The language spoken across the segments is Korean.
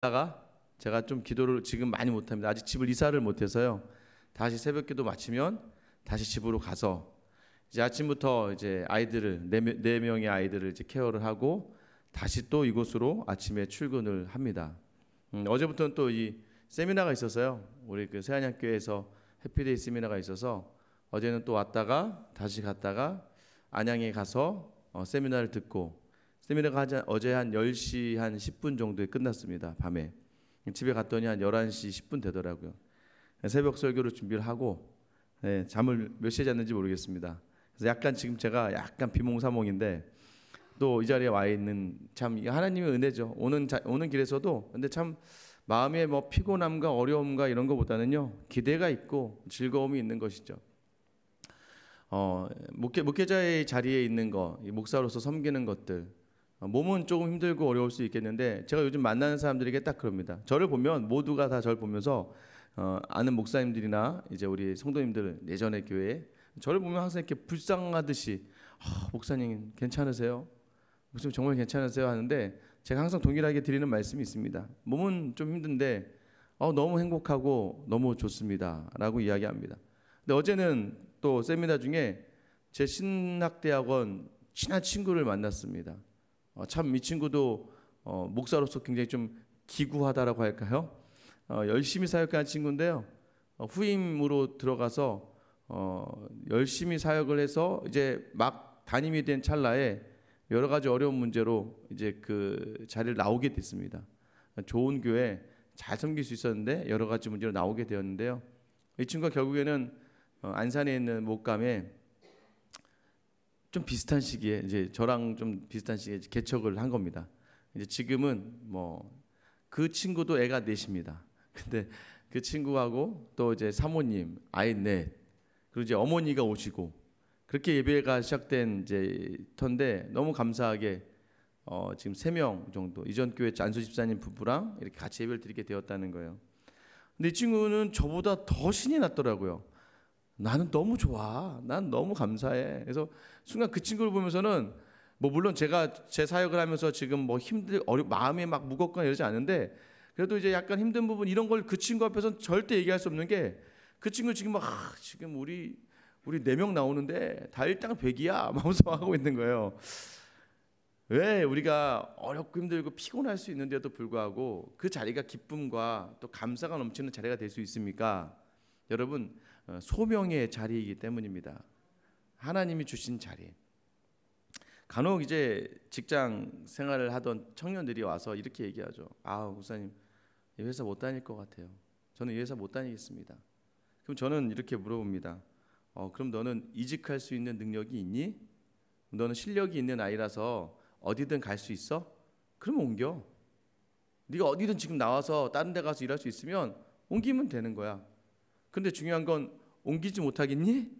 다가 제가 좀 기도를 지금 많이 못합니다. 아직 집을 이사를 못해서요. 다시 새벽기도 마치면 다시 집으로 가서 이제 아침부터 이제 아이들을 네 명의 아이들을 이제 케어를 하고 다시 또 이곳으로 아침에 출근을 합니다. 어제부터는 또 이 세미나가 있었어요. 우리 그 새안양교회에서 해피데이 세미나가 있어서 어제는 또 왔다가 다시 갔다가 안양에 가서 세미나를 듣고 세미나가 어제 한 10시 한 10분 정도에 끝났습니다. 밤에 집에 갔더니 한 11시 10분 되더라고요. 새벽 설교를 준비를 하고 잠을 몇 시에 잤는지 모르겠습니다. 그래서 약간 지금 제가 약간 비몽사몽인데 또 이 자리에 와 있는 참 하나님의 은혜죠. 오는 길에서도 근데 참 마음에 뭐 피곤함과 어려움과 이런 것보다는요 기대가 있고 즐거움이 있는 것이죠. 목회자의 자리에 있는 거, 목사로서 섬기는 것들, 몸은 조금 힘들고 어려울 수 있겠는데 제가 요즘 만나는 사람들에게 딱 그럽니다. 저를 보면 모두가 다 저를 보면서 아는 목사님들이나 이제 우리 성도님들 예전의 교회 저를 보면 항상 이렇게 불쌍하듯이 목사님 괜찮으세요? 목사님 정말 괜찮으세요? 하는데 제가 항상 동일하게 드리는 말씀이 있습니다. 몸은 좀 힘든데 너무 행복하고 너무 좋습니다 라고 이야기합니다. 근데 어제는 또 세미나 중에 제 신학대학원 친한 친구를 만났습니다. 참 이 친구도 목사로서 굉장히 좀 기구하다라고 할까요? 열심히 사역하는 친구인데요. 후임으로 들어가서 열심히 사역을 해서 이제 막 담임이 된 찰나에 여러 가지 어려운 문제로 이제 그 자리를 나오게 됐습니다. 좋은 교회 잘 섬길 수 있었는데 여러 가지 문제로 나오게 되었는데요. 이 친구가 결국에는 안산에 있는 목감에 좀 비슷한 시기에 이제 저랑 좀 비슷한 시기에 개척을 한 겁니다. 이제 지금은 뭐 그 친구도 애가 넷입니다. 근데 그 친구하고 또 이제 사모님, 아이 넷, 그리고 이제 어머니가 오시고 그렇게 예배가 시작된 이제 터인데 너무 감사하게 지금 3명 정도 이전 교회 안수 집사님 부부랑 이렇게 같이 예배를 드리게 되었다는 거예요. 근데 이 친구는 저보다 더 신이 났더라고요. 나는 너무 좋아. 난 너무 감사해. 그래서 순간 그 친구를 보면서는 뭐 물론 제가 제 사역을 하면서 지금 뭐 마음이 막 무겁거나 이러지 않은데 그래도 이제 약간 힘든 부분 이런 걸 그 친구 앞에서는 절대 얘기할 수 없는 게 그 친구 지금 막 지금 우리 4명 나오는데 다 일당 100이야 마음속 하고 있는 거예요. 왜 우리가 어렵고 힘들고 피곤할 수 있는데도 불구하고 그 자리가 기쁨과 또 감사가 넘치는 자리가 될 수 있습니까? 여러분 소명의 자리이기 때문입니다. 하나님이 주신 자리. 간혹 이제 직장 생활을 하던 청년들이 와서 이렇게 얘기하죠. 목사님 이 회사 못 다닐 것 같아요. 저는 이 회사 못 다니겠습니다. 그럼 저는 이렇게 물어봅니다. 그럼 너는 이직할 수 있는 능력이 있니? 너는 실력이 있는 아이라서 어디든 갈 수 있어? 그러면 옮겨. 네가 어디든 지금 나와서 다른 데 가서 일할 수 있으면 옮기면 되는 거야. 근데 중요한 건 옮기지 못하겠니?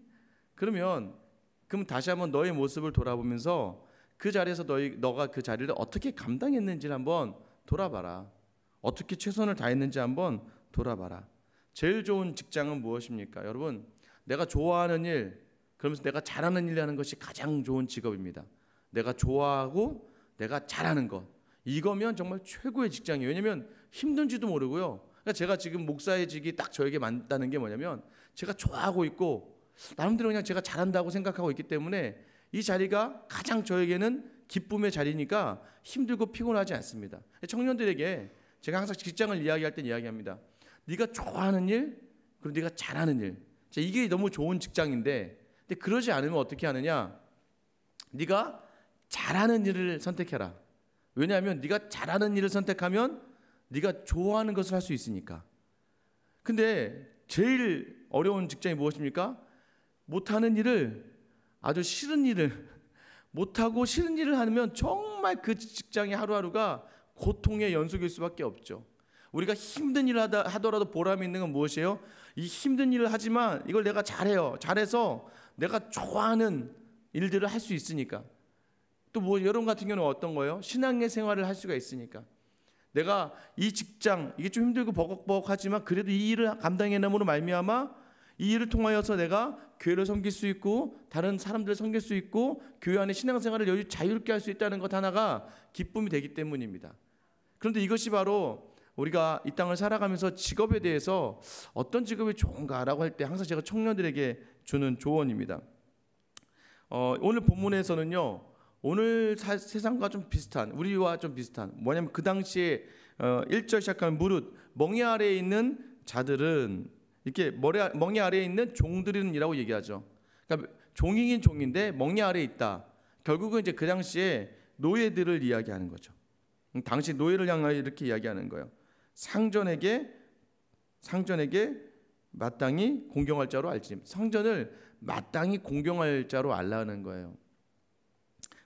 그럼 다시 한번 너의 모습을 돌아보면서 그 자리에서 너가 그 자리를 어떻게 감당했는지를 한번 돌아봐라. 어떻게 최선을 다했는지 한번 돌아봐라. 제일 좋은 직장은 무엇입니까? 여러분, 내가 좋아하는 일, 그러면서 내가 잘하는 일 하는 것이 가장 좋은 직업입니다. 내가 좋아하고 내가 잘하는 것, 이거면 정말 최고의 직장이에요. 왜냐면 힘든지도 모르고요. 그러니까 제가 지금 목사의 직이 딱 저에게 맞다는 게 뭐냐면 제가 좋아하고 있고 나름대로 그냥 제가 잘한다고 생각하고 있기 때문에 이 자리가 가장 저에게는 기쁨의 자리니까 힘들고 피곤하지 않습니다. 청년들에게 제가 항상 직장을 이야기할 때 이야기합니다. 네가 좋아하는 일, 그리고 네가 잘하는 일, 이게 너무 좋은 직장인데 근데 그러지 않으면 어떻게 하느냐? 네가 잘하는 일을 선택해라. 왜냐하면 네가 잘하는 일을 선택하면 네가 좋아하는 것을 할 수 있으니까. 근데 제일 어려운 직장이 무엇입니까? 못하는 일을, 아주 싫은 일을 못하고 싫은 일을 하면 정말 그 직장의 하루하루가 고통의 연속일 수밖에 없죠. 우리가 힘든 일을 하더라도 보람이 있는 건 무엇이에요? 이 힘든 일을 하지만 이걸 내가 잘해요. 잘해서 내가 좋아하는 일들을 할 수 있으니까. 또 뭐 여러분 같은 경우는 어떤 거예요? 신앙의 생활을 할 수가 있으니까. 내가 이 직장 이게 좀 힘들고 버벅버벅하지만 그래도 이 일을 감당해냄으로 말미암아 이 일을 통하여서 내가 교회를 섬길 수 있고 다른 사람들을 섬길 수 있고 교회 안에 신앙생활을 여유 자유롭게 할 수 있다는 것 하나가 기쁨이 되기 때문입니다. 그런데 이것이 바로 우리가 이 땅을 살아가면서 직업에 대해서 어떤 직업이 좋은가라고 할 때 항상 제가 청년들에게 주는 조언입니다. 오늘 본문에서는요, 오늘 세상과 좀 비슷한, 우리와 좀 비슷한, 뭐냐면 그 당시에 1절 시작하면 무릇 멍에 아래에 있는 자들은, 이렇게 멍에 아래에 있는 종들이라고 얘기하죠. 그러니까 종이긴 종인데 멍에 아래에 있다. 결국은 이제 그 당시에 노예들을 이야기하는 거죠. 당시 노예를 향하여 이렇게 이야기하는 거예요. 상전에게 마땅히 공경할 자로 알지. 상전을 마땅히 공경할 자로 알라는 거예요.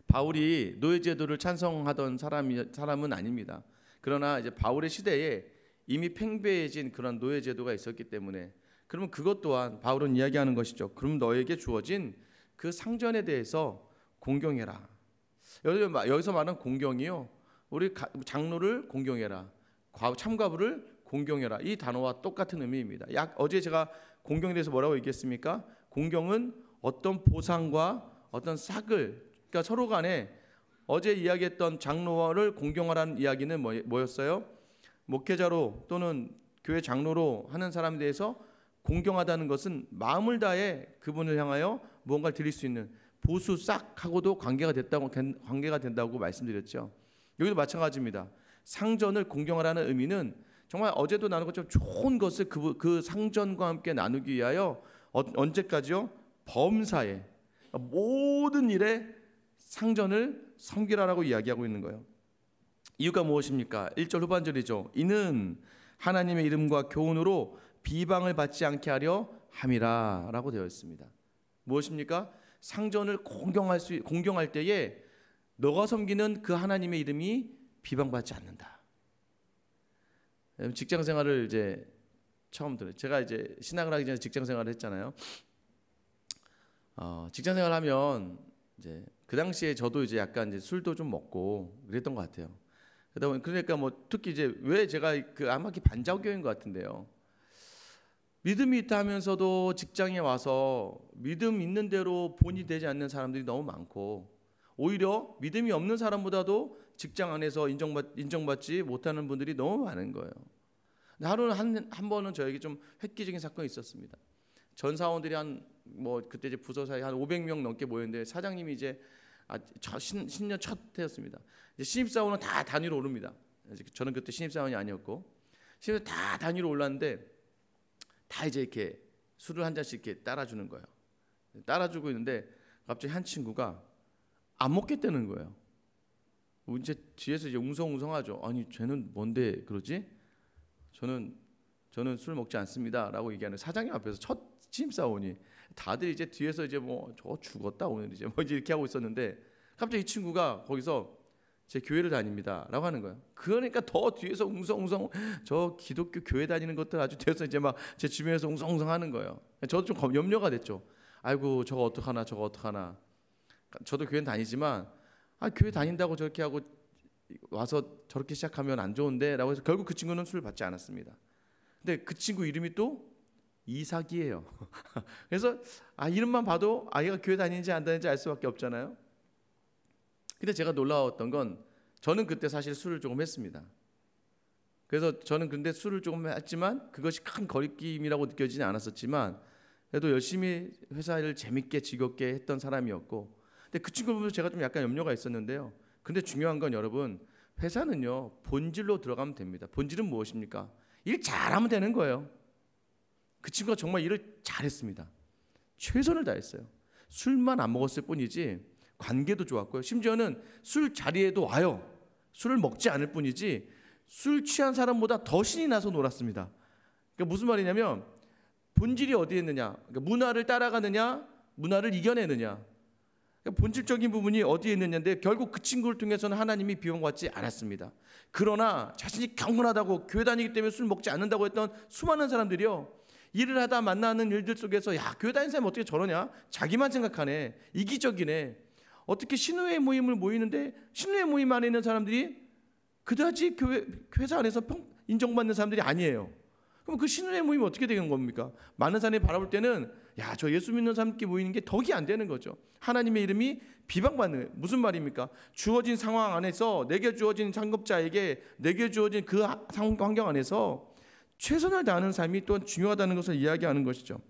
바울이 노예제도를 찬성하던 사람은 아닙니다. 그러나 이제 바울의 시대에 이미 팽배해진 그런 노예제도가 있었기 때문에, 그러면 그것 또한 바울은 이야기하는 것이죠. 그럼 너에게 주어진 그 상전에 대해서 공경해라. 여기서 말하는 공경이요, 우리 장로를 공경해라, 참가부를 공경해라, 이 단어와 똑같은 의미입니다. 어제 제가 공경에 대해서 뭐라고 얘기했습니까? 공경은 어떤 보상과 어떤 삭을, 그러니까 서로 간에 어제 이야기했던 장로를 공경하라는 이야기는 뭐였어요? 목회자로 또는 교회 장로로 하는 사람에 대해서 공경하다는 것은 마음을 다해 그분을 향하여 무언가를 드릴 수 있는 보수 싹하고도 관계가 된다고 말씀드렸죠. 여기도 마찬가지입니다. 상전을 공경하라는 의미는 정말 어제도 나눈 것처럼 좋은 것을 그 상전과 함께 나누기 위하여 언제까지요? 범사에, 모든 일에 상전을 섬기라라고 이야기하고 있는 거예요. 이유가 무엇입니까? 1절 후반절이죠. 이는 하나님의 이름과 교훈으로 비방을 받지 않게 하려 함이라 라고 되어 있습니다. 무엇입니까? 상전을 공경할 때에 너가 섬기는 그 하나님의 이름이 비방받지 않는다. 직장 생활을 이제 처음 들어요. 제가 이제 신학을 하기 전에 직장 생활을 했잖아요. 직장 생활하면 이제 그 당시에 저도 이제 약간 이제 술도 좀 먹고 그랬던 것 같아요. 그러니까 뭐 특히 이제 왜 제가 아마 반자교인 것 같은데요. 믿음이 있다 하면서도 직장에 와서 믿음 있는 대로 본이 되지 않는 사람들이 너무 많고, 오히려 믿음이 없는 사람보다도 직장 안에서 인정받지 못하는 분들이 너무 많은 거예요. 하루는 한 번은 저에게 좀 획기적인 사건이 있었습니다. 전 사원들이 그때 이제 부서 사이 한 500명 넘게 모였는데, 사장님이 이제 신년 첫 해였습니다. 이제 신입사원은 다 단위로 오릅니다. 저는 그때 신입사원이 아니었고, 신입 다 단위로 올랐는데 다 이제 이렇게 술을 한 잔씩 이렇게 따라주는 거예요. 따라주고 있는데 갑자기 한 친구가 안 먹겠다는 거예요. 이제 뒤에서 이제 웅성웅성하죠. 아니 쟤는 뭔데 그러지? 저는 술 먹지 않습니다라고 얘기하는 사장님 앞에서 첫 신입사원이, 다들 이제 뒤에서 이제 저 죽었다 오늘 이제 이렇게 하고 있었는데, 갑자기 이 친구가 거기서 제 교회를 다닙니다라고 하는 거예요. 그러니까 더 뒤에서 웅성웅성, 저 기독교 교회 다니는 것들 아주 뒤에서 이제 막 제 주변에서 웅성웅성 하는 거예요. 저도 좀 염려가 됐죠. 아이고 저거 어떡하나. 저도 교회는 다니지만 교회 다닌다고 저렇게 하고 와서 저렇게 시작하면 안 좋은데라고 해서 결국 그 친구는 술을 받지 않았습니다. 근데 그 친구 이름이 또 이삭이에요. 그래서 이름만 봐도 얘가 교회 다니는지 안 다니는지 알 수밖에 없잖아요. 근데 제가 놀라웠던 건, 저는 그때 사실 술을 조금 했습니다. 그래서 저는 근데 술을 조금 했지만 그것이 큰 거리낌이라고 느껴지지 않았었지만, 그래도 열심히 회사를 재밌게 즐겁게 했던 사람이었고, 근데 그 친구 보면서 제가 좀 약간 염려가 있었는데요. 근데 중요한 건 여러분, 회사는요 본질로 들어가면 됩니다. 본질은 무엇입니까? 일 잘하면 되는 거예요. 그 친구가 정말 일을 잘했습니다. 최선을 다했어요. 술만 안 먹었을 뿐이지 관계도 좋았고요. 심지어는 술 자리에도 와요. 술을 먹지 않을 뿐이지 술 취한 사람보다 더 신이 나서 놀았습니다. 그러니까 무슨 말이냐면, 본질이 어디에 있느냐, 그러니까 문화를 따라가느냐, 문화를 이겨내느냐, 그러니까 본질적인 부분이 어디에 있느냐인데, 결국 그 친구를 통해서는 하나님이 비용받지 않았습니다. 그러나 자신이 경건하다고 교회 다니기 때문에 술 먹지 않는다고 했던 수많은 사람들이요, 일을 하다 만나는 일들 속에서 교회 다니는 사람이 어떻게 저러냐, 자기만 생각하네, 이기적이네, 어떻게 신우회 모임을 모이는데 신우회 모임 안에 있는 사람들이 그다지 회사 안에서 인정받는 사람들이 아니에요. 그럼 그 신혼의 모임이 어떻게 되는 겁니까? 많은 사람이 바라볼 때는 야, 저 예수 믿는 사람끼리 모이는 게 덕이 안 되는 거죠. 하나님의 이름이 비방받는 거예요. 무슨 말입니까? 주어진 상황 안에서, 내게 주어진 상급자에게 내게 주어진 그 환경 안에서 최선을 다하는 삶이 또한 중요하다는 것을 이야기하는 것이죠.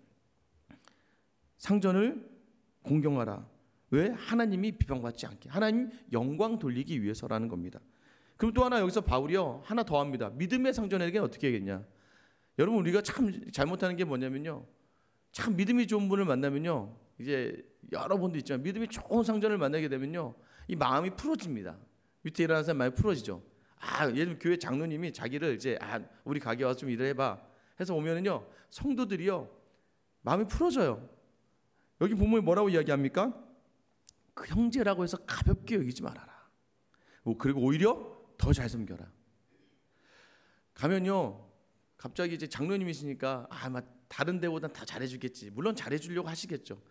상전을 공경하라. 왜? 하나님이 비방받지 않게, 하나님 영광 돌리기 위해서라는 겁니다. 그럼 또 하나 여기서 바울이요 하나 더 합니다. 믿음의 상전에게 어떻게 하겠냐. 여러분, 우리가 참 잘못하는 게 뭐냐면요, 참 믿음이 좋은 분을 만나면요, 이제 여러분도 있지만 믿음이 좋은 상전을 만나게 되면요, 이 마음이 풀어집니다. 밑에 일하는 사람 많이 풀어지죠. 예를 들면 교회 장로님이 자기를 이제 우리 가게 와서 좀 일을 해봐 해서 오면은요, 성도들이요 마음이 풀어져요. 여기 본문에 뭐라고 이야기합니까? 그 형제라고 해서 가볍게 여기지 말아라. 그리고 오히려 더 잘 섬겨라. 가면요, 갑자기 이제 장로님이시니까 다른 데보다 다 잘해주겠지. 물론 잘해주려고 하시겠죠.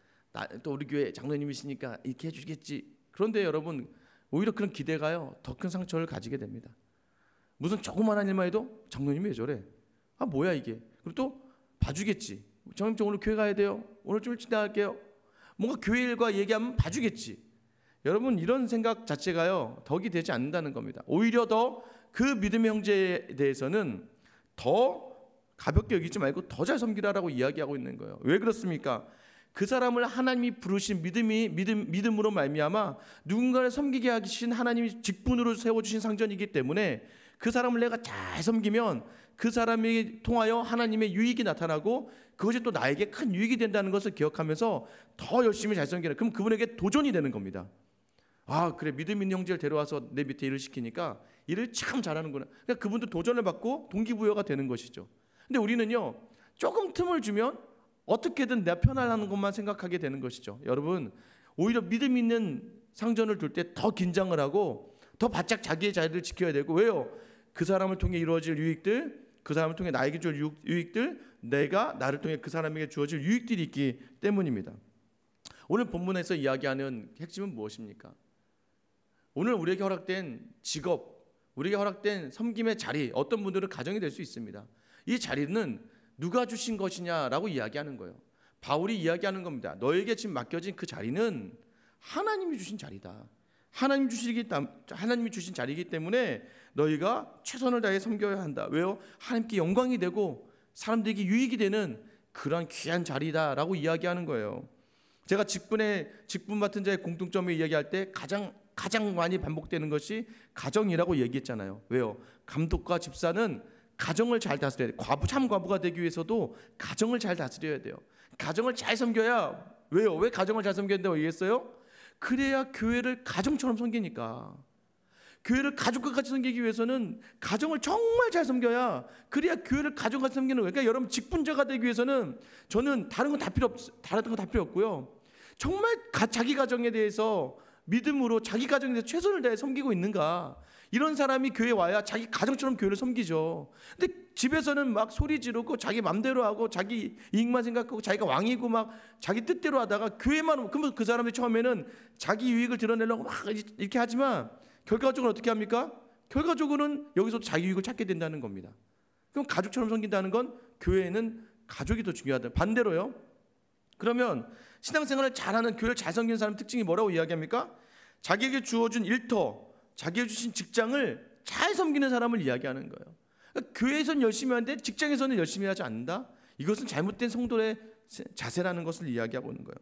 또 우리 교회 장로님이시니까 이렇게 해주겠지. 그런데 여러분, 오히려 그런 기대가요 더 큰 상처를 가지게 됩니다. 무슨 조그만한 일만 해도 장로님이 왜 저래? 뭐야 이게? 그리고 또 봐주겠지. 장로님, 저 오늘 교회 가야 돼요. 오늘 좀 일찍 나갈게요. 뭔가 교회 일과 얘기하면 봐주겠지. 여러분, 이런 생각 자체가요 덕이 되지 않는다는 겁니다. 오히려 더 그 믿음의 형제에 대해서는 더 가볍게 여기지 말고 더 잘 섬기라라고 이야기하고 있는 거예요. 왜 그렇습니까? 그 사람을 하나님이 부르신 믿음으로 말미암아 누군가를 섬기게 하신 하나님이 직분으로 세워주신 상전이기 때문에 그 사람을 내가 잘 섬기면 그 사람이 통하여 하나님의 유익이 나타나고 그것이 또 나에게 큰 유익이 된다는 것을 기억하면서 더 열심히 잘 섬기라. 그럼 그분에게 도전이 되는 겁니다. 그래, 믿음 있는 형제를 데려와서 내 밑에 일을 시키니까 일을 참 잘하는구나. 그러니까 그분도 도전을 받고 동기부여가 되는 것이죠. 근데 우리는요, 조금 틈을 주면 어떻게든 내가 편안한 것만 생각하게 되는 것이죠. 여러분, 오히려 믿음 있는 상전을 둘 때 더 긴장을 하고 더 바짝 자기의 자리를 지켜야 되고. 왜요? 그 사람을 통해 이루어질 유익들, 그 사람을 통해 나에게 줄 유익들, 내가 나를 통해 그 사람에게 주어질 유익들이 있기 때문입니다. 오늘 본문에서 이야기하는 핵심은 무엇입니까? 오늘 우리에게 허락된 직업, 우리에게 허락된 섬김의 자리, 어떤 분들은 가정이 될 수 있습니다. 이 자리는 누가 주신 것이냐라고 이야기하는 거예요. 바울이 이야기하는 겁니다. 너에게 지금 맡겨진 그 자리는 하나님이 주신 자리다. 하나님이 주신 자리이기 때문에 너희가 최선을 다해 섬겨야 한다. 왜요? 하나님께 영광이 되고 사람들에게 유익이 되는 그런 귀한 자리다라고 이야기하는 거예요. 제가 직분 맡은 자의 공통점을 이야기할 때 가장 많이 반복되는 것이 가정이라고 얘기했잖아요. 왜요? 감독과 집사는 가정을 잘 다스려야 돼요. 참 과부가 되기 위해서도 가정을 잘 다스려야 돼요. 가정을 잘 섬겨야. 왜요? 왜 가정을 잘 섬겨야 된다고 얘기했어요? 그래야 교회를 가정처럼 섬기니까. 교회를 가족과 같이 섬기기 위해서는 가정을 정말 잘 섬겨야, 그래야 교회를 가족같이 섬기는 거예요. 그러니까 여러분, 직분자가 되기 위해서는 저는 다른 건 다 필요 없고요. 정말 자기 가정에 대해서 믿음으로 자기 가정에 대해서 최선을 다해 섬기고 있는가, 이런 사람이 교회에 와야 자기 가정처럼 교회를 섬기죠. 근데 집에서는 막 소리 지르고 자기 맘대로 하고 자기 이익만 생각하고 자기가 왕이고 막 자기 뜻대로 하다가 교회만 오면, 그러면 그 사람이 처음에는 자기 유익을 드러내려고 막 이렇게 하지만 결과적으로 어떻게 합니까? 결과적으로는 여기서 자기 유익을 찾게 된다는 겁니다. 그럼 가족처럼 섬긴다는 건 교회에는 가족이 더 중요하다. 반대로요. 그러면 신앙생활을 잘하는, 교회를 잘 섬기는 사람 특징이 뭐라고 이야기합니까? 자기에게 주어진 일터, 자기에게 주신 직장을 잘 섬기는 사람을 이야기하는 거예요. 그러니까 교회에서는 열심히 하는데 직장에서는 열심히 하지 않는다? 이것은 잘못된 성도의 자세라는 것을 이야기하고 있는 거예요.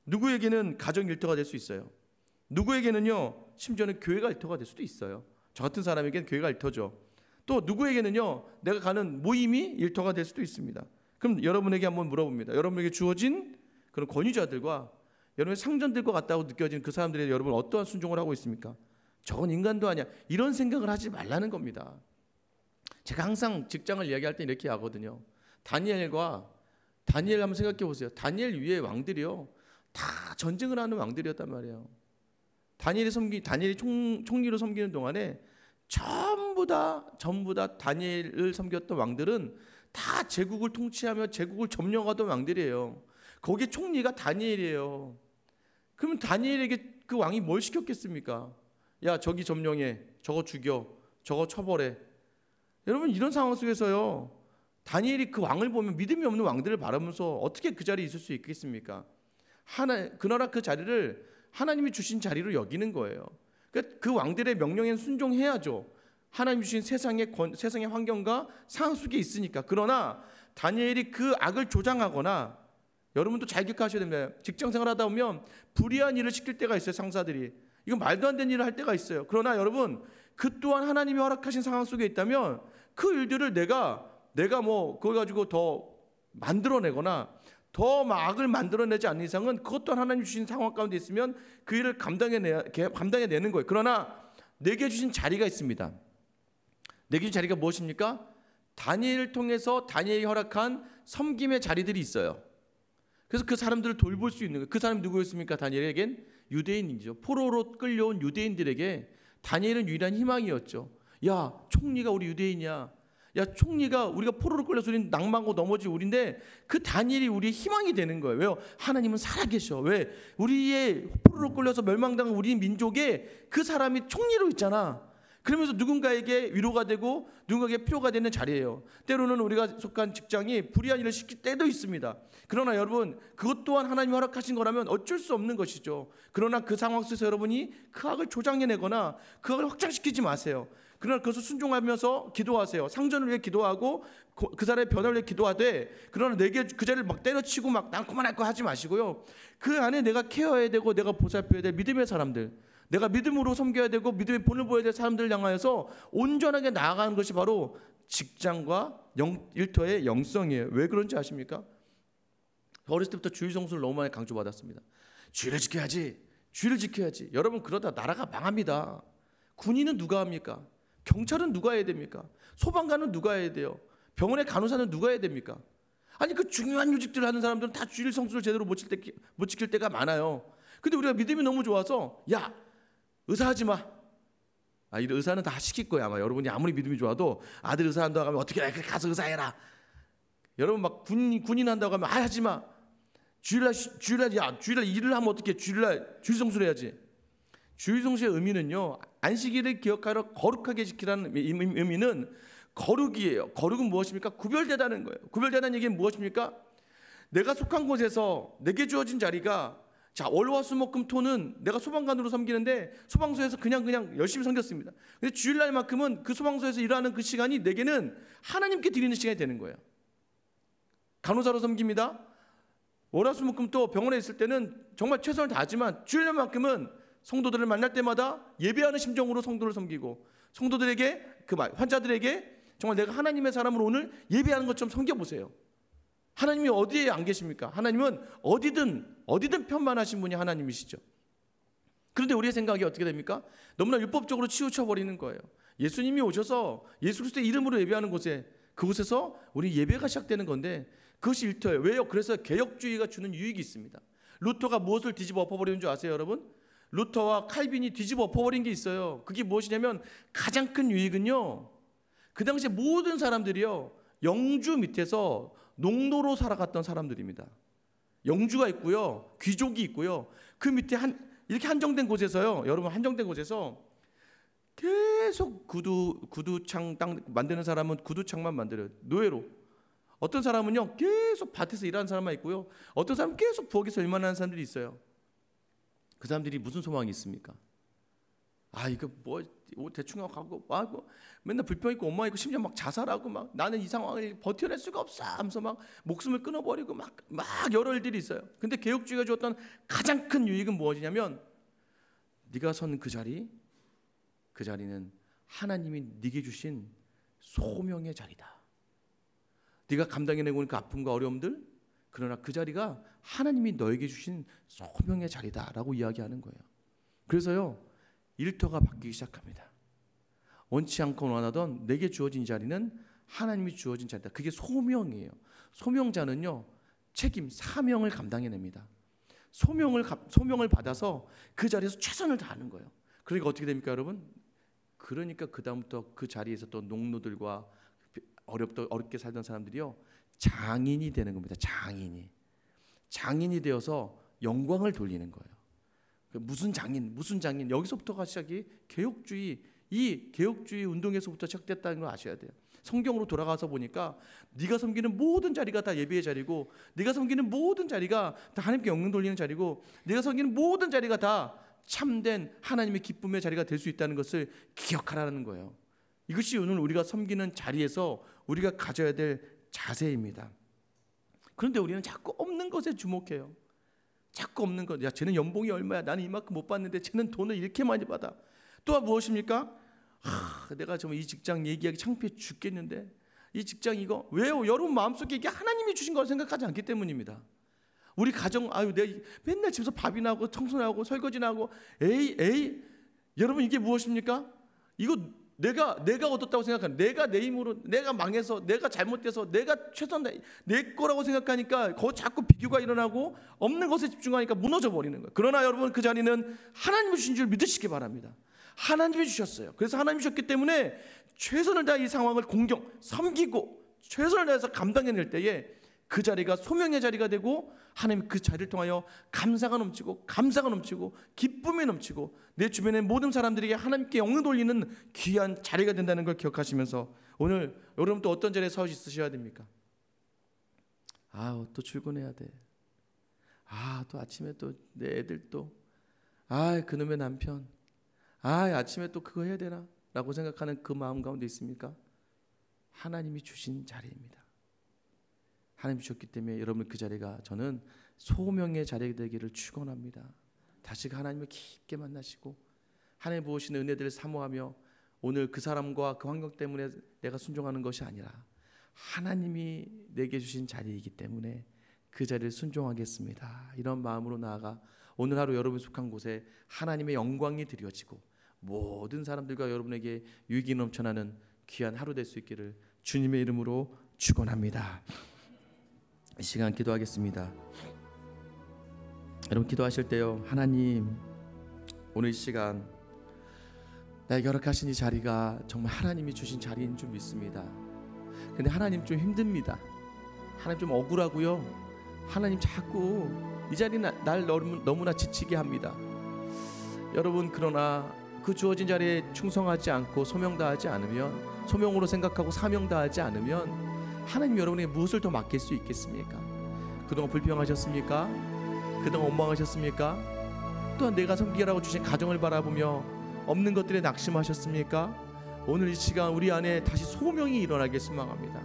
누구에게는 가정 일터가 될 수 있어요. 누구에게는요, 심지어는 교회가 일터가 될 수도 있어요. 저 같은 사람에게는 교회가 일터죠. 또 누구에게는요, 내가 가는 모임이 일터가 될 수도 있습니다. 그럼 여러분에게 한번 물어봅니다. 여러분에게 주어진 그런 권위자들과 여러분의 상전들과 같다고 느껴지는 그 사람들에 여러분 어떠한 순종을 하고 있습니까? 저건 인간도 아니야, 이런 생각을 하지 말라는 겁니다. 제가 항상 직장을 이야기할 때 이렇게 하거든요. 다니엘 한번 생각해 보세요. 다니엘 위에 왕들이요, 다 전쟁을 하는 왕들이었단 말이에요. 다니엘이 총리로 섬기는 동안에 전부 다 다니엘을 섬겼던 왕들은 다 제국을 통치하며 제국을 점령하던 왕들이에요. 거기에 총리가 다니엘이에요. 그러면 다니엘에게 그 왕이 뭘 시켰겠습니까? 야, 저기 점령해, 저거 죽여, 저거 처벌해. 여러분, 이런 상황 속에서요, 다니엘이 그 왕을 보면 믿음이 없는 왕들을 바라보면서 어떻게 그 자리에 있을 수 있겠습니까? 그러나 그 자리를 하나님이 주신 자리로 여기는 거예요. 그 왕들의 명령에 순종해야죠. 하나님 주신 세상의 환경과 상황 속에 있으니까. 그러나 다니엘이 그 악을 조장하거나, 여러분도 잘 기억하셔야 됩니다. 직장 생활하다 보면 불의한 일을 시킬 때가 있어요. 상사들이 이건 말도 안 되는 일을 할 때가 있어요. 그러나 여러분, 그 또한 하나님이 허락하신 상황 속에 있다면 그 일들을 내가 뭐 그걸 가지고 더 만들어내거나 더 악을 만들어내지 않는 이상은 그것 또한 하나님 주신 상황 가운데 있으면 그 일을 감당해내는 거예요. 그러나 내게 주신 자리가 있습니다. 내게 주신 자리가 무엇입니까? 다니엘을 통해서 다니엘이 허락한 섬김의 자리들이 있어요. 그래서 그 사람들을 돌볼 수 있는 거예요. 그 사람이 누구였습니까? 다니엘에겐 유대인이죠. 포로로 끌려온 유대인들에게 다니엘은 유일한 희망이었죠. 야, 총리가 우리 유대인이야. 야, 총리가 우리가 포로로 끌려서 우리는 낭망하고 넘어질 우리인데 그 다니엘이 우리의 희망이 되는 거예요. 왜요? 하나님은 살아계셔. 왜? 우리의 포로로 끌려서 멸망당한 우리 민족에 그 사람이 총리로 있잖아. 그러면서 누군가에게 위로가 되고 누군가에게 필요가 되는 자리예요. 때로는 우리가 속한 직장이 불의한 일을 시킬 때도 있습니다. 그러나 여러분, 그것 또한 하나님이 허락하신 거라면 어쩔 수 없는 것이죠. 그러나 그 상황 속에서 여러분이 그 악을 조장해내거나 그 악을 확장시키지 마세요. 그러나 그것을 순종하면서 기도하세요. 상전을 위해 기도하고 그 사람의 변화를 위해 기도하되, 그러나 내게 그 자리를 막 때려치고 막 난 그만할 거 하지 마시고요. 그 안에 내가 케어해야 되고 내가 보살펴야 될 믿음의 사람들, 내가 믿음으로 섬겨야 되고 믿음의 본을 보여야 될 사람들을 향하여서 온전하게 나아가는 것이 바로 직장과 일터의 영성이에요. 왜 그런지 아십니까? 어렸을 때부터 주일 성수를 너무 많이 강조받았습니다. 주일을 지켜야지, 주일을 지켜야지. 여러분, 그러다 나라가 망합니다. 군인은 누가 합니까? 경찰은 누가 해야 됩니까? 소방관은 누가 해야 돼요? 병원의 간호사는 누가 해야 됩니까? 아니, 그 중요한 요직들을 하는 사람들은 다 주일 성수를 제대로 못 지킬 때가 많아요. 근데 우리가 믿음이 너무 좋아서, 야, 의사하지 마. 이 의사는 다 시킬 거야. 아마 여러분이 아무리 믿음이 좋아도 아들 의사 한다고 하면 어떻게 해? 가서 의사해라. 여러분 막 군인 한다고 하면 하지 마. 주일날 일을 하면 어떻게? 주일날 주일 성수를 해야지. 주일 성수의 의미는요, 안식일을 기억하러 거룩하게 지키라는 의미는 거룩이에요. 거룩은 무엇입니까? 구별되다는 거예요. 구별되다는 얘기는 무엇입니까? 내가 속한 곳에서 내게 주어진 자리가, 자, 월화수목금토는 내가 소방관으로 섬기는데 소방서에서 그냥 열심히 섬겼습니다. 근데 주일날만큼은 그 소방서에서 일하는 그 시간이 내게는 하나님께 드리는 시간이 되는 거예요. 간호사로 섬깁니다. 월화수목금토 병원에 있을 때는 정말 최선을 다하지만 주일날만큼은 성도들을 만날 때마다 예배하는 심정으로 성도를 섬기고, 성도들에게 환자들에게 정말 내가 하나님의 사람으로 오늘 예배하는 것처럼 섬겨보세요. 하나님이 어디에 안 계십니까? 하나님은 어디든 편만하신 분이 하나님이시죠. 그런데 우리의 생각이 어떻게 됩니까? 너무나 율법적으로 치우쳐버리는 거예요. 예수님이 오셔서 예수 그리스도의 이름으로 예배하는 그곳에서 우리 예배가 시작되는 건데, 그것이 일터예요. 왜요? 그래서 개혁주의가 주는 유익이 있습니다. 루터가 무엇을 뒤집어 엎어버리는 줄 아세요, 여러분? 루터와 칼빈이 뒤집어 엎어버린 게 있어요. 그게 무엇이냐면, 가장 큰 유익은요, 그 당시에 모든 사람들이요, 영주 밑에서 농노로 살아갔던 사람들입니다. 영주가 있고요, 귀족이 있고요. 그 밑에 이렇게 한정된 곳에서요, 여러분, 한정된 곳에서 계속 구두창 땅 만드는 사람은 구두창만 만들어요. 노예로. 어떤 사람은요, 계속 밭에서 일하는 사람만 있고요, 어떤 사람은 계속 부엌에서 일만 하는 사람들이 있어요. 그 사람들이 무슨 소망이 있습니까? 이거 뭐 대충 하고 뭐 맨날 불평 있고 엄마 있고 심지어 막 자살하고 막 나는 이 상황을 버텨낼 수가 없어 하면서 막 목숨을 끊어버리고 막 여러 일들이 있어요. 근데 개혁주의가 주었던 가장 큰 유익은 무엇이냐면, 네가 선 그 자리는 하나님이 네게 주신 소명의 자리다. 네가 감당해내고 있는 그 아픔과 어려움들, 그러나 그 자리가 하나님이 너에게 주신 소명의 자리다라고 이야기하는 거예요. 그래서요, 일터가 바뀌기 시작합니다. 원치 않건 원하던 내게 주어진 자리는 하나님이 주어진 자리다. 그게 소명이에요. 소명자는요, 책임, 사명을 감당해냅니다. 소명을 받아서 그 자리에서 최선을 다하는 거예요. 그러니까 어떻게 됩니까, 여러분? 그러니까 그 다음부터 그 자리에서 또 농노들과 어렵게 살던 사람들이요, 장인이 되는 겁니다. 장인이 되어서 영광을 돌리는 거예요. 무슨 장인 여기서부터가 시작이 개혁주의, 이 개혁주의 운동에서부터 시작됐다는 걸 아셔야 돼요. 성경으로 돌아가서 보니까 네가 섬기는 모든 자리가 다 예배의 자리고, 네가 섬기는 모든 자리가 다 하나님께 영광 돌리는 자리고, 네가 섬기는 모든 자리가 다 참된 하나님의 기쁨의 자리가 될 수 있다는 것을 기억하라는 거예요. 이것이 오늘 우리가 섬기는 자리에서 우리가 가져야 될 자세입니다. 그런데 우리는 자꾸 없는 것에 주목해요. 자꾸 없는 것. 야, 쟤는 연봉이 얼마야? 나는 이만큼 못 받는데 쟤는 돈을 이렇게 많이 받아. 또 무엇입니까? 내가 정말 이 직장 얘기하기 창피해 죽겠는데 이 직장 이거 왜요? 여러분 마음속에 이게 하나님이 주신 걸 생각하지 않기 때문입니다. 우리 가정, 내가 맨날 집에서 밥이나 하고 청소나 하고 설거지나 하고 에이 여러분 이게 무엇입니까? 이거 내가 얻었다고 생각하는, 내가 내 힘으로, 내가 망해서, 내가 잘못돼서, 내가 최선 내 거라고 생각하니까 거 자꾸 비교가 일어나고 없는 것에 집중하니까 무너져 버리는 거예요. 그러나 여러분 그 자리는 하나님이 주신 줄 믿으시기 바랍니다. 하나님이 주셨어요. 그래서 하나님이 주셨기 때문에 최선을 다해 이 상황을 섬기고 최선을 다해서 감당해낼 때에 그 자리가 소명의 자리가 되고, 하나님 그 자리를 통하여 감사가 넘치고 기쁨이 넘치고 내 주변의 모든 사람들에게 하나님께 영광 돌리는 귀한 자리가 된다는 걸 기억하시면서, 오늘 여러분 또 어떤 자리에 서 있으셔야 됩니까? 또 출근해야 돼. 또 아침에 또 내 애들 또 그놈의 남편 아침에 또 그거 해야 되나? 라고 생각하는 그 마음 가운데 있습니까? 하나님이 주신 자리입니다. 하나님이 주셨기 때문에 여러분 그 자리가, 저는 소명의 자리가 되기를 축원합니다. 다시 하나님을 깊게 만나시고 하나님 부으시는 은혜들을 사모하며, 오늘 그 사람과 그 환경 때문에 내가 순종하는 것이 아니라 하나님이 내게 주신 자리이기 때문에 그 자리를 순종하겠습니다. 이런 마음으로 나아가 오늘 하루 여러분이 속한 곳에 하나님의 영광이 드려지고 모든 사람들과 여러분에게 유익이 넘쳐나는 귀한 하루 될 수 있기를 주님의 이름으로 축원합니다. 이 시간 기도하겠습니다. 여러분 기도하실 때요, 하나님 오늘 이 시간 나에게 허락하신 이 자리가 정말 하나님이 주신 자리인 줄 믿습니다. 근데 하나님 좀 힘듭니다. 하나님 좀 억울하고요, 하나님 자꾸 이 자리는 날 너무나 지치게 합니다. 여러분 그러나 그 주어진 자리에 충성하지 않고 소명 다하지 않으면, 소명으로 생각하고 사명 다하지 않으면 하나님 여러분에게 무엇을 더 맡길 수 있겠습니까? 그동안 불평하셨습니까? 그동안 원망하셨습니까? 또한 내가 섬기라고 주신 가정을 바라보며 없는 것들에 낙심하셨습니까? 오늘 이 시간 우리 안에 다시 소명이 일어나길 소망합니다.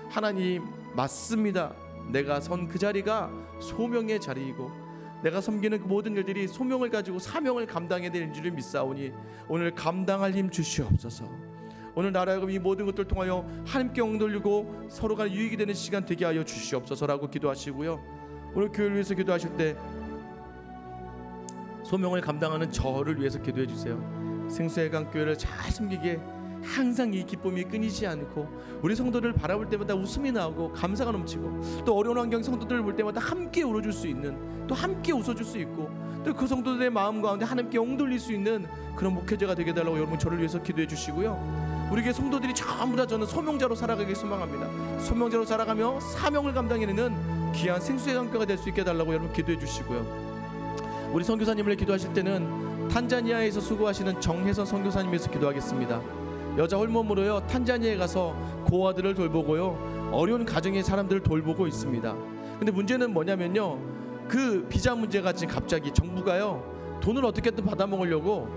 하나님 맞습니다. 내가 선 그 자리가 소명의 자리이고 내가 섬기는 그 모든 일들이 소명을 가지고 사명을 감당해야 되는 줄을 믿사오니 오늘 감당할 힘 주시옵소서. 오늘 나라가 이 모든 것들을 통하여 하나님께 영광 돌리고 서로가 유익이 되는 시간 되게 하여 주시옵소서라고 기도하시고요, 오늘 교회를 위해서 기도하실 때 소명을 감당하는 저를 위해서 기도해 주세요. 생수의 강 교회를 잘 섬기게 항상 이 기쁨이 끊이지 않고, 우리 성도들 바라볼 때마다 웃음이 나오고 감사가 넘치고, 또 어려운 환경 성도들을 볼 때마다 함께 울어줄 수 있는, 또 함께 웃어줄 수 있고, 또 그 성도들의 마음 가운데 하나님께 영광 돌릴 수 있는 그런 목회자가 되게 해달라고 여러분 저를 위해서 기도해 주시고요, 우리 교회 성도들이 전부 다 저는 소명자로 살아가길 소망합니다. 소명자로 살아가며 사명을 감당해내는 귀한 생수의 강가가 될 수 있게 해달라고 여러분 기도해 주시고요, 우리 선교사님을 기도하실 때는 탄자니아에서 수고하시는 정혜선 선교사님 위해서 기도하겠습니다. 여자 홀몸으로요 탄자니아에 가서 고아들을 돌보고요 어려운 가정의 사람들을 돌보고 있습니다. 근데 문제는 뭐냐면요, 그 비자 문제가 지금 갑자기 정부가요 돈을 어떻게든 받아먹으려고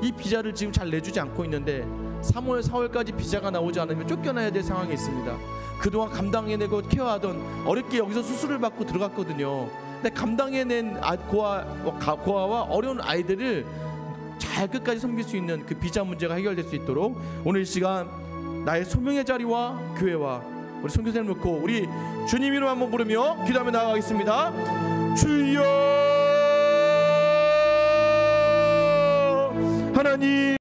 이 비자를 지금 잘 내주지 않고 있는데 3월 4월까지 비자가 나오지 않으면 쫓겨나야 될 상황이 있습니다. 그동안 감당해내고 케어하던, 어렵게 여기서 수술을 받고 들어갔거든요. 근데 감당해낸 고아와 어려운 아이들을 잘 끝까지 섬길 수 있는 그 비자 문제가 해결될 수 있도록 오늘 이 시간 나의 소명의 자리와 교회와 우리 선교사님 놓고 우리 주님 이름 한번 부르며 기도하며 나아가겠습니다. 주여 하나님